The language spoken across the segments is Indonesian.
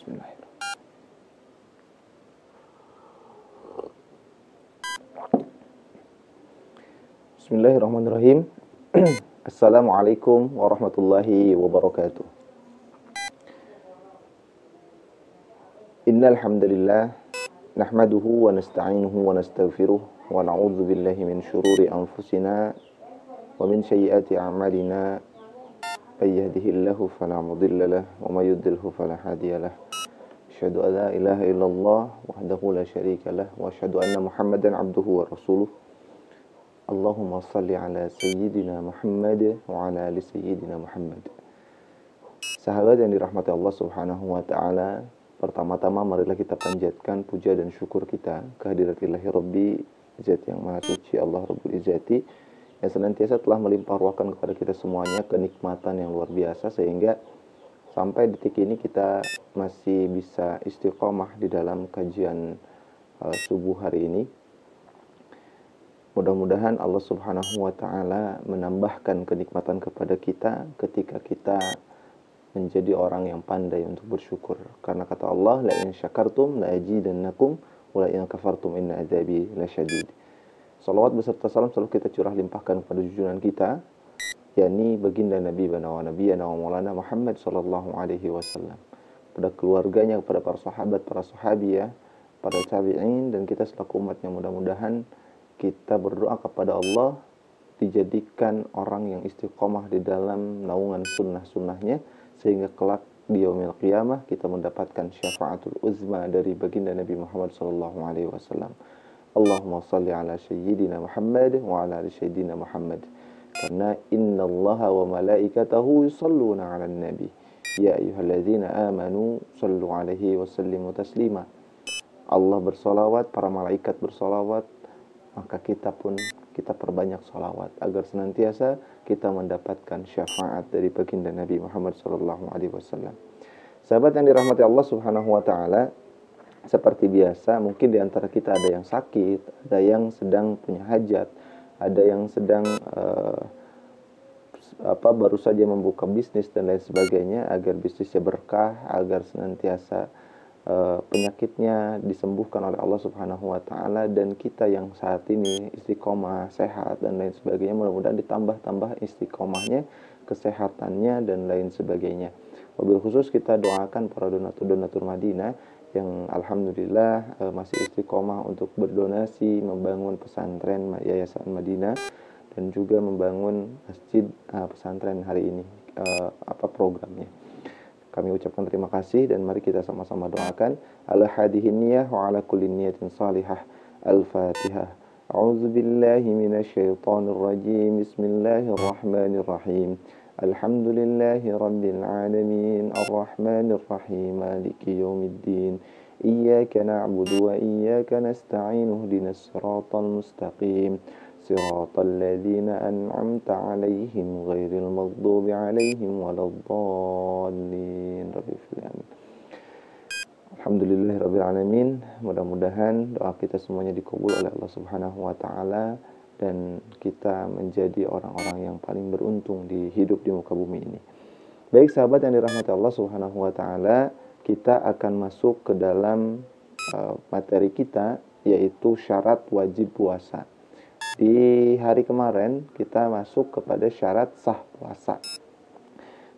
Bismillahirrahmanirrahim. Assalamualaikum warahmatullahi wabarakatuh. Innal hamdalillah nahmaduhu wa nasta'inuhu wa nastaghfiruh wa na'udzu billahi min shururi anfusina wa min sayyiati a'malina. May yahdihillahu fala mudilla lahu wa may yudlilhu fala hadiya lahu. Asyhadu an la ilaha illallah wahdahu la syarika lahu wa asyhadu anna Muhammadan abduhu wa rasuluh. Allahumma salli ala sayyidina Muhammad wa ala ali sayyidina Muhammad. Sahabat yang dirahmati Allah Subhanahu wa taala, pertama-tama marilah kita panjatkan puja dan syukur kita kehadirat Ilahi Rabbi Zat yang Maha Suci, Allah Rabbul Izzati, yang senantiasa telah melimpah ruahkan kepada kita semuanya kenikmatan yang luar biasa sehingga sampai detik ini kita masih bisa istiqomah di dalam kajian subuh hari ini. Mudah-mudahan Allah Subhanahu wa taala menambahkan kenikmatan kepada kita ketika kita menjadi orang yang pandai untuk bersyukur. Karena kata Allah, la in syakartum la azidannakum wa la in kafartum inna adzabi lasyadid. Salawat beserta salam selalu kita curah limpahkan kepada junjungan kita, yakni baginda Nabi wa nabiyana wa maulana Muhammad sallallahu alaihi wasallam, pada keluarganya, kepada para sahabat, para sahabiyah, para tabi'in, dan kita selaku umatnya. Mudah-mudahan kita berdoa kepada Allah dijadikan orang yang istiqomah di dalam naungan sunnah-sunnahnya sehingga kelak di yaumil qiyamah kita mendapatkan syafaatul uzma dari baginda Nabi Muhammad sallallahu alaihi wasallam. Allahumma salli ala sayyidina Muhammad wa ala ali sayyidina Muhammad. Karena innallaha wa malaikatahu yusalluna 'alan nabi. Ya ayyuhalladzina amanu sallu 'alaihi wa sallimu taslima. Allah bersolawat, para malaikat bersolawat, maka kita pun kita perbanyak salawat agar senantiasa kita mendapatkan syafaat dari baginda Nabi Muhammad SAW. Sahabat yang dirahmati Allah Subhanahu wa taala, seperti biasa mungkin di antara kita ada yang sakit, ada yang sedang punya hajat, ada yang sedang baru saja membuka bisnis dan lain sebagainya, agar bisnisnya berkah, agar senantiasa penyakitnya disembuhkan oleh Allah Subhanahu wa taala, dan kita yang saat ini istiqomah, sehat dan lain sebagainya, mudah-mudahan ditambah-tambah istiqomahnya, kesehatannya dan lain sebagainya. Wabil khusus kita doakan para donatur Madinah yang alhamdulillah masih istiqomah untuk berdonasi membangun pesantren Yayasan Madinah dan juga membangun masjid pesantren hari ini, programnya. Kami ucapkan terima kasih dan mari kita sama-sama doakan. Ala hadihin niyah wa ala kulli niyatin salihah. Al-Fatihah. A'udzu billahi minasyaitonir rajim. Bismillahirrahmanirrahim. Alhamdulillahi rabbil alamin. Arrahmanir rahim. Maliki yaumiddin. Iyyaka na'budu wa iyyaka nasta'in. Ihdinas siratal mustaqim. صراط الذين أنعمت عليهم غير المغضوب عليهم ولا الضالين. Alhamdulillahirabbil alamin. Mudah-mudahan doa kita semuanya dikabul oleh Allah Subhanahu wa taala dan kita menjadi orang-orang yang paling beruntung di hidup di muka bumi ini. Baik sahabat yang dirahmati Allah Subhanahu wa taala, kita akan masuk ke dalam materi kita, yaitu syarat wajib puasa. Di hari kemarin kita masuk kepada syarat sah puasa.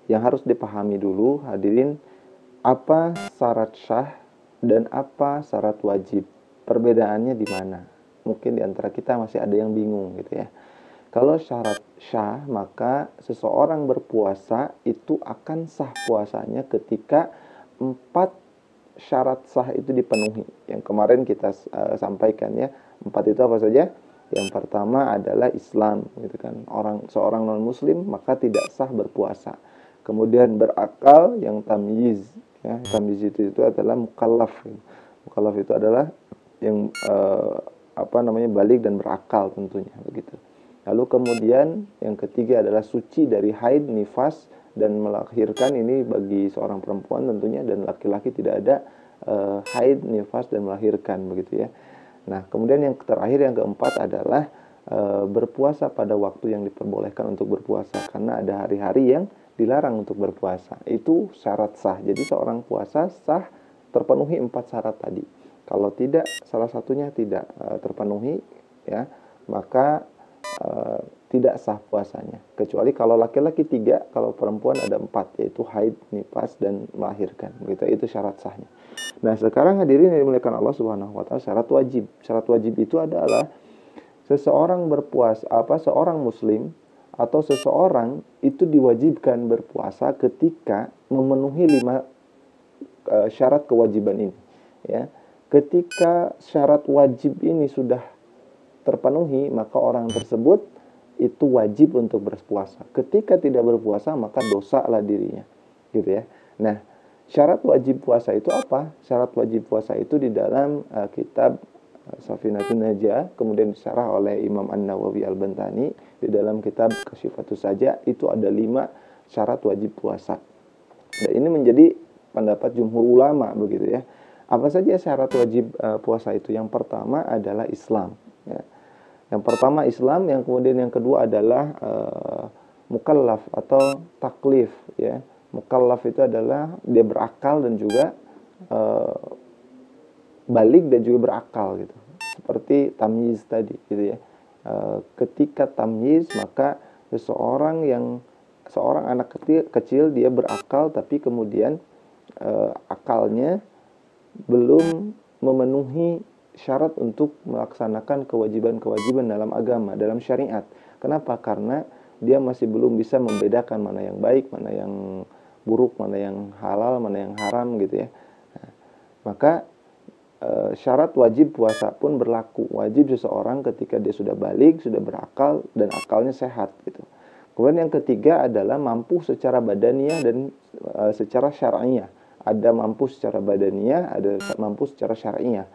Yang harus dipahami dulu hadirin, apa syarat sah dan apa syarat wajib. Perbedaannya di mana? Mungkin di antara kita masih ada yang bingung gitu ya. Kalau syarat sah, maka seseorang berpuasa itu akan sah puasanya ketika 4 syarat sah itu dipenuhi. Yang kemarin kita sampaikan ya. 4 itu apa saja? Yang pertama adalah Islam, gitu kan. Seorang non muslim maka tidak sah berpuasa. Kemudian berakal, yang tamyiz, ya. Tamyiz itu adalah mukallaf. Mukallaf itu adalah yang balik dan berakal tentunya, begitu. Lalu kemudian yang ketiga adalah suci dari haid, nifas dan melahirkan. Ini bagi seorang perempuan tentunya, dan laki-laki tidak ada haid, nifas dan melahirkan, begitu ya. Nah, kemudian yang terakhir, yang keempat adalah berpuasa pada waktu yang diperbolehkan untuk berpuasa, karena ada hari-hari yang dilarang untuk berpuasa. Itu syarat sah. Jadi seorang puasa sah terpenuhi 4 syarat tadi. Kalau tidak, salah satunya tidak terpenuhi, ya, maka tidak sah puasanya. Kecuali kalau laki-laki 3, kalau perempuan ada 4, yaitu haid, nifas, dan melahirkan. Begitu, itu syarat sahnya. Nah, sekarang hadirin yang dimuliakan Allah Subhanahu wa taala, syarat wajib. Syarat wajib itu adalah seseorang berpuasa, seorang muslim atau seseorang itu diwajibkan berpuasa ketika memenuhi 5 syarat kewajiban ini, ya. Ketika syarat wajib ini sudah terpenuhi, maka orang tersebut itu wajib untuk berpuasa. Ketika tidak berpuasa, maka dosa lah dirinya, gitu ya. Nah, syarat wajib puasa itu apa? Syarat wajib puasa itu di dalam kitab Safinatun Najah, kemudian disyarah oleh Imam An-Nawawi Al-Bantani di dalam kitab Kasyifatus Sajah, itu ada 5 syarat wajib puasa. Dan ini menjadi pendapat jumhur ulama, begitu ya. Apa saja syarat wajib puasa itu? Yang pertama adalah Islam, ya. Yang pertama Islam, yang kemudian yang kedua adalah mukallaf atau taklif, ya. Mukallaf itu adalah dia berakal dan juga balik dan juga berakal, gitu. Seperti tamyiz tadi, gitu ya. Ketika tamyiz, maka seorang anak kecil dia berakal, tapi kemudian akalnya belum memenuhi syarat untuk melaksanakan kewajiban-kewajiban dalam agama, dalam syariat. Kenapa? Karena dia masih belum bisa membedakan mana yang baik, mana yang buruk, mana yang halal, mana yang haram, gitu ya. Nah, maka syarat wajib puasa pun berlaku. Wajib seseorang ketika dia sudah balik, sudah berakal, dan akalnya sehat, gitu. Kemudian yang ketiga adalah mampu secara badaniah dan secara syar'iyah. Ada mampu secara badaniah, ada mampu secara syar'iyah.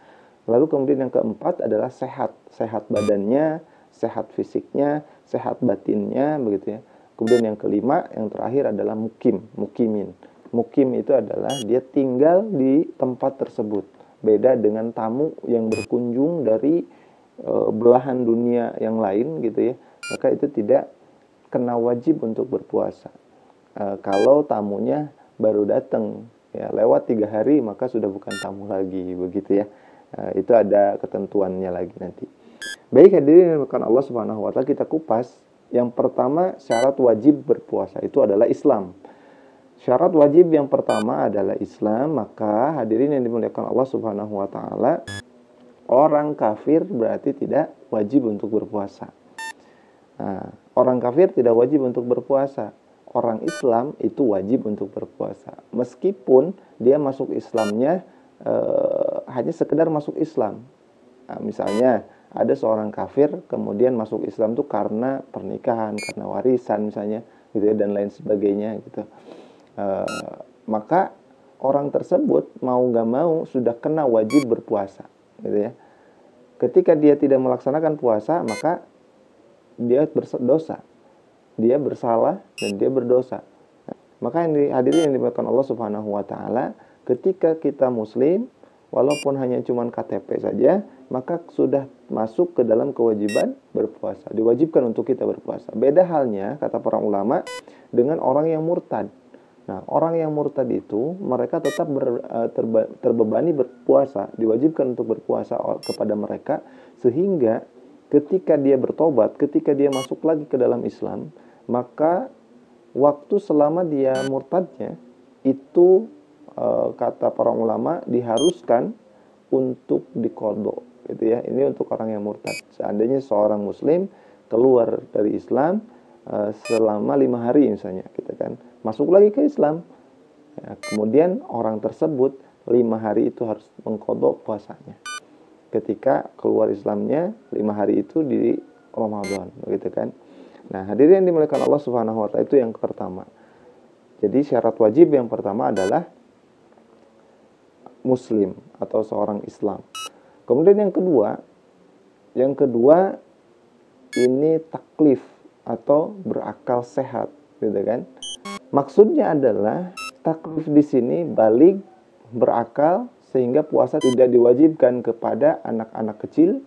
Lalu kemudian yang keempat adalah sehat. Sehat badannya, sehat fisiknya, sehat batinnya, begitu ya. Kemudian yang kelima, yang terakhir adalah mukimin. Mukim itu adalah dia tinggal di tempat tersebut. Beda dengan tamu yang berkunjung dari belahan dunia yang lain, gitu ya. Maka itu tidak kena wajib untuk berpuasa. Kalau tamunya baru datang, ya, lewat 3 hari, maka sudah bukan tamu lagi, begitu ya. Itu ada ketentuannya lagi nanti. Baik, hadirin yang dimuliakan Allah Subhanahu wa taala, kita kupas. Yang pertama, syarat wajib berpuasa itu adalah Islam. Syarat wajib yang pertama adalah Islam, maka hadirin yang dimuliakan Allah Subhanahu wa taala, orang kafir berarti tidak wajib untuk berpuasa. Nah, orang kafir tidak wajib untuk berpuasa. Orang Islam itu wajib untuk berpuasa. Meskipun dia masuk Islamnya hanya sekedar masuk Islam. Nah, misalnya ada seorang kafir kemudian masuk Islam itu karena pernikahan, karena warisan misalnya, gitu ya, dan lain sebagainya, gitu. Maka orang tersebut mau gak mau sudah kena wajib berpuasa, gitu ya. Ketika dia tidak melaksanakan puasa, maka dia berdosa, dia bersalah dan dia berdosa. Maka hadirin yang dimuliakan Allah Subhanahu wa taala, ketika kita muslim, walaupun hanya cuman KTP saja, maka sudah masuk ke dalam kewajiban berpuasa. Diwajibkan untuk kita berpuasa. Beda halnya, kata para ulama, dengan orang yang murtad. Nah, orang yang murtad itu, mereka tetap terbebani berpuasa. Diwajibkan untuk berpuasa kepada mereka, sehingga ketika dia bertobat, ketika dia masuk lagi ke dalam Islam, maka waktu selama dia murtadnya, itu kata para ulama diharuskan untuk diqadha, gitu ya. Ini untuk orang yang murtad. Seandainya seorang muslim keluar dari Islam selama 5 hari misalnya, gitu kan, masuk lagi ke Islam, ya, kemudian orang tersebut 5 hari itu harus mengqadha puasanya. Ketika keluar Islamnya 5 hari itu di Ramadan, begitu kan. Nah, hadirin yang dimuliakan Allah Subhanahu wa taala, itu yang pertama. Jadi syarat wajib yang pertama adalah muslim atau seorang Islam. Kemudian yang kedua ini taklif atau berakal sehat, gitu kan. Maksudnya adalah taklif di sini balik, berakal, sehingga puasa tidak diwajibkan kepada anak-anak kecil,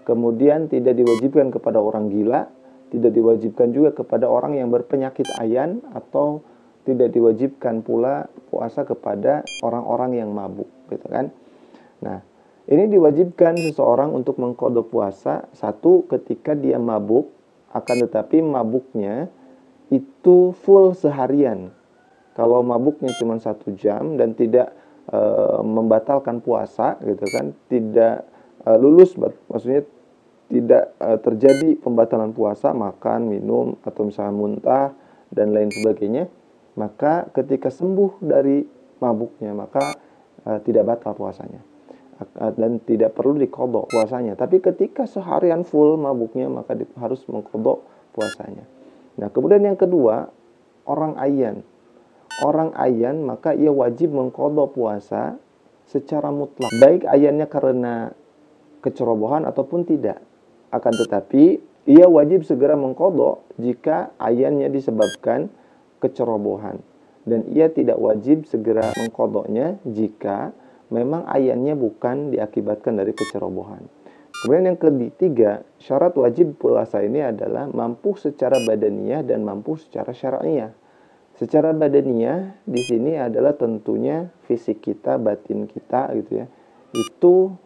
kemudian tidak diwajibkan kepada orang gila, tidak diwajibkan juga kepada orang yang berpenyakit ayan atau tidak diwajibkan pula puasa kepada orang-orang yang mabuk, gitu kan. Nah, ini diwajibkan seseorang untuk mengqadha puasa satu ketika dia mabuk, akan tetapi mabuknya itu full seharian. Kalau mabuknya cuma 1 jam dan tidak membatalkan puasa, gitu kan, tidak lulus, maksudnya tidak terjadi pembatalan puasa, makan, minum, atau misalnya muntah dan lain sebagainya, maka ketika sembuh dari mabuknya, maka tidak batal puasanya dan tidak perlu diqadha puasanya. Tapi ketika seharian full mabuknya, maka harus mengqadha puasanya. Nah, kemudian yang kedua, orang ayan. Orang ayan maka ia wajib mengqadha puasa secara mutlak, baik ayannya karena kecerobohan ataupun tidak. Akan tetapi ia wajib segera mengqadha jika ayannya disebabkan kecerobohan, dan ia tidak wajib segera mengqadhanya jika memang ayannya bukan diakibatkan dari kecerobohan. Kemudian yang ketiga, syarat wajib puasa ini adalah mampu secara badaniyah dan mampu secara syar'iyah. Secara badaniyah di sini adalah tentunya fisik kita, batin kita, gitu ya, itu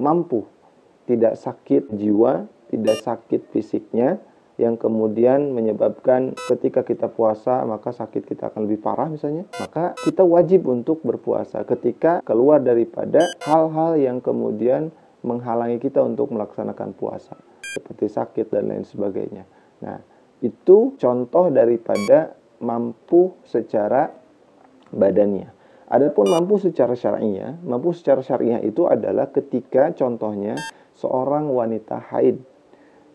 mampu, tidak sakit jiwa, tidak sakit fisiknya, yang kemudian menyebabkan ketika kita puasa maka sakit kita akan lebih parah misalnya, maka kita wajib untuk berpuasa ketika keluar daripada hal-hal yang kemudian menghalangi kita untuk melaksanakan puasa, seperti sakit dan lain sebagainya. Nah, itu contoh daripada mampu secara badannya. Adapun mampu secara syar'iyah, mampu secara syar'iyah itu adalah ketika contohnya seorang wanita haid,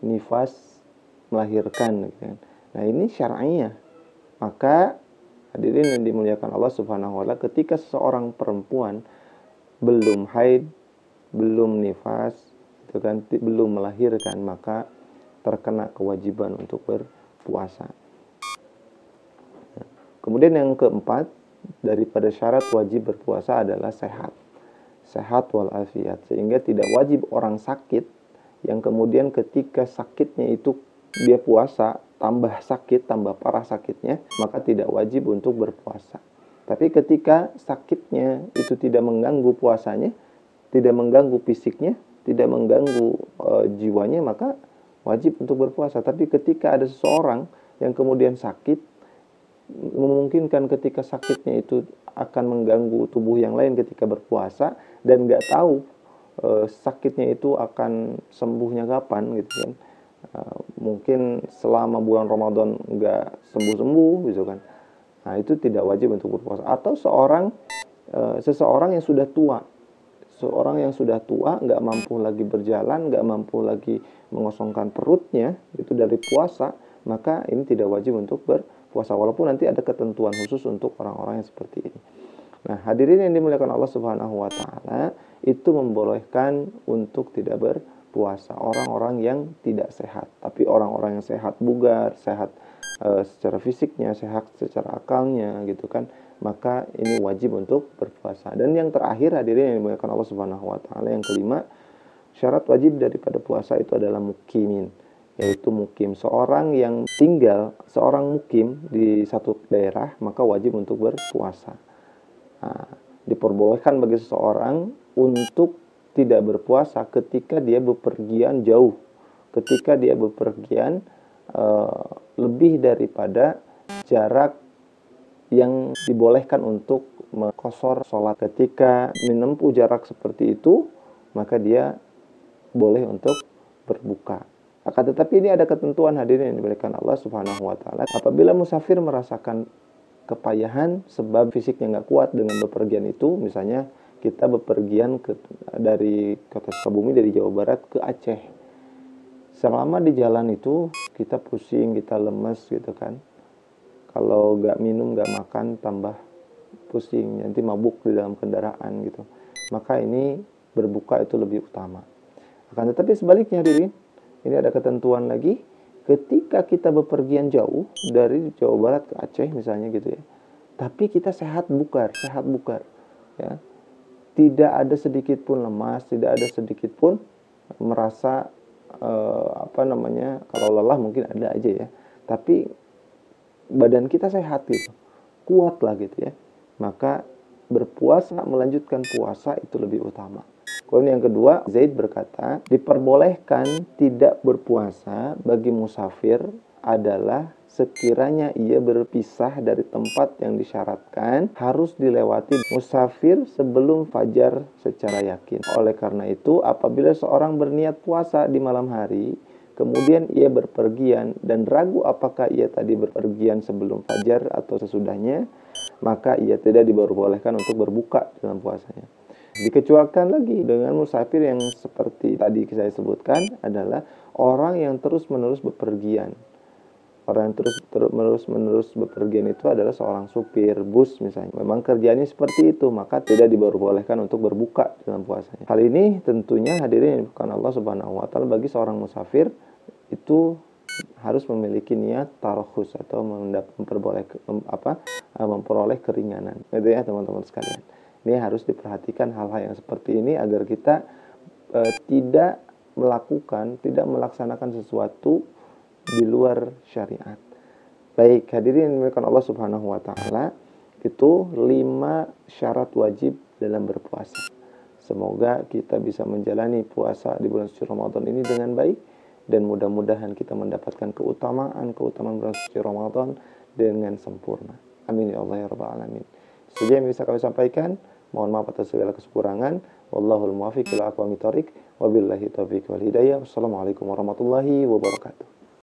nifas, melahirkan, gitu kan. Nah, ini syar'iyah. Maka hadirin yang dimuliakan Allah Subhanahu wa taala, ketika seseorang perempuan belum haid, belum nifas, itu kan, belum melahirkan, maka terkena kewajiban untuk berpuasa. Kemudian yang keempat, daripada syarat wajib berpuasa adalah sehat. Sehat walafiat, sehingga tidak wajib orang sakit yang kemudian ketika sakitnya itu dia puasa, tambah sakit, tambah parah sakitnya, maka tidak wajib untuk berpuasa. Tapi ketika sakitnya itu tidak mengganggu puasanya, tidak mengganggu fisiknya, tidak mengganggu jiwanya, maka wajib untuk berpuasa. Tapi ketika ada seseorang yang kemudian sakit, memungkinkan ketika sakitnya itu akan mengganggu tubuh yang lain ketika berpuasa, dan nggak tahu sakitnya itu akan sembuhnya kapan, gitu kan. Mungkin selama bulan Ramadan nggak sembuh-sembuh, gitu kan. Nah, itu tidak wajib untuk berpuasa. Atau seseorang yang sudah tua, seorang yang sudah tua, nggak mampu lagi berjalan, nggak mampu lagi mengosongkan perutnya itu dari puasa, maka ini tidak wajib untuk berpuasa, walaupun nanti ada ketentuan khusus untuk orang-orang yang seperti ini. Nah, hadirin yang dimuliakan Allah Subhanahu wa taala, itu membolehkan untuk tidak berpuasa orang-orang yang tidak sehat. Tapi orang-orang yang sehat, bugar, sehat secara fisiknya, sehat secara akalnya, gitu kan, maka ini wajib untuk berpuasa. Dan yang terakhir, hadirin yang dimuliakan Allah Subhanahu wa taala, yang kelima, syarat wajib daripada puasa itu adalah mukimin, yaitu mukim, seorang yang tinggal, seorang mukim di satu daerah, maka wajib untuk berpuasa. Nah, diperbolehkan bagi seseorang untuk tidak berpuasa ketika dia bepergian jauh, ketika dia bepergian lebih daripada jarak yang dibolehkan untuk mengqashar sholat. Ketika menempuh jarak seperti itu, maka dia boleh untuk berbuka. Akan tetapi ini ada ketentuan, hadirin yang dimuliakan Allah Subhanahu wa taala. Apabila musafir merasakan kepayahan sebab fisiknya nggak kuat dengan bepergian itu, misalnya kita bepergian dari kota Sukabumi, dari Jawa Barat ke Aceh. Selama di jalan itu kita pusing, kita lemes, gitu kan. Kalau nggak minum, nggak makan, tambah pusing, nanti mabuk di dalam kendaraan, gitu. Maka ini berbuka itu lebih utama. Akan tetapi sebaliknya, hadirin, ini ada ketentuan lagi. Ketika kita bepergian jauh dari Jawa Barat ke Aceh misalnya, gitu ya, tapi kita sehat bukar, ya, tidak ada sedikit pun lemas, tidak ada sedikit pun merasa kalau lelah mungkin ada aja ya, tapi badan kita sehat gitu, kuat lah gitu ya, maka berpuasa, melanjutkan puasa itu lebih utama. Kemudian yang kedua, Zaid berkata, diperbolehkan tidak berpuasa bagi musafir adalah sekiranya ia berpisah dari tempat yang disyaratkan harus dilewati musafir sebelum fajar secara yakin. Oleh karena itu, apabila seorang berniat puasa di malam hari, kemudian ia berpergian dan ragu apakah ia tadi berpergian sebelum fajar atau sesudahnya, maka ia tidak diperbolehkan untuk berbuka dalam puasanya. Dikecualikan lagi dengan musafir yang seperti tadi saya sebutkan adalah orang yang terus-menerus bepergian. Orang yang terus-menerus bepergian itu adalah seorang supir bus misalnya. Memang kerjanya seperti itu, maka tidak diperbolehkan untuk berbuka dalam puasanya. Hal ini tentunya hadirin yang bukan Allah Subhanahu wa taala, bagi seorang musafir itu harus memiliki niat tarokhus atau memperoleh keringanan. Itu ya teman-teman sekalian. Ini harus diperhatikan hal-hal yang seperti ini agar kita tidak melaksanakan sesuatu di luar syariat. Baik, hadirin yang dimuliakan Allah Subhanahu wa taala, itu 5 syarat wajib dalam berpuasa. Semoga kita bisa menjalani puasa di bulan suci Ramadan ini dengan baik, dan mudah-mudahan kita mendapatkan keutamaan bulan suci Ramadan dengan sempurna. Amin ya Allah ya rabbal alamin. Sekian yang bisa kami sampaikan. Mohon maaf atas segala kekurangan. Wallahul muwaffiq ila aqwamit thoriq. Wabillahi taufiq wal hidayah. Wassalamualaikum warahmatullahi wabarakatuh.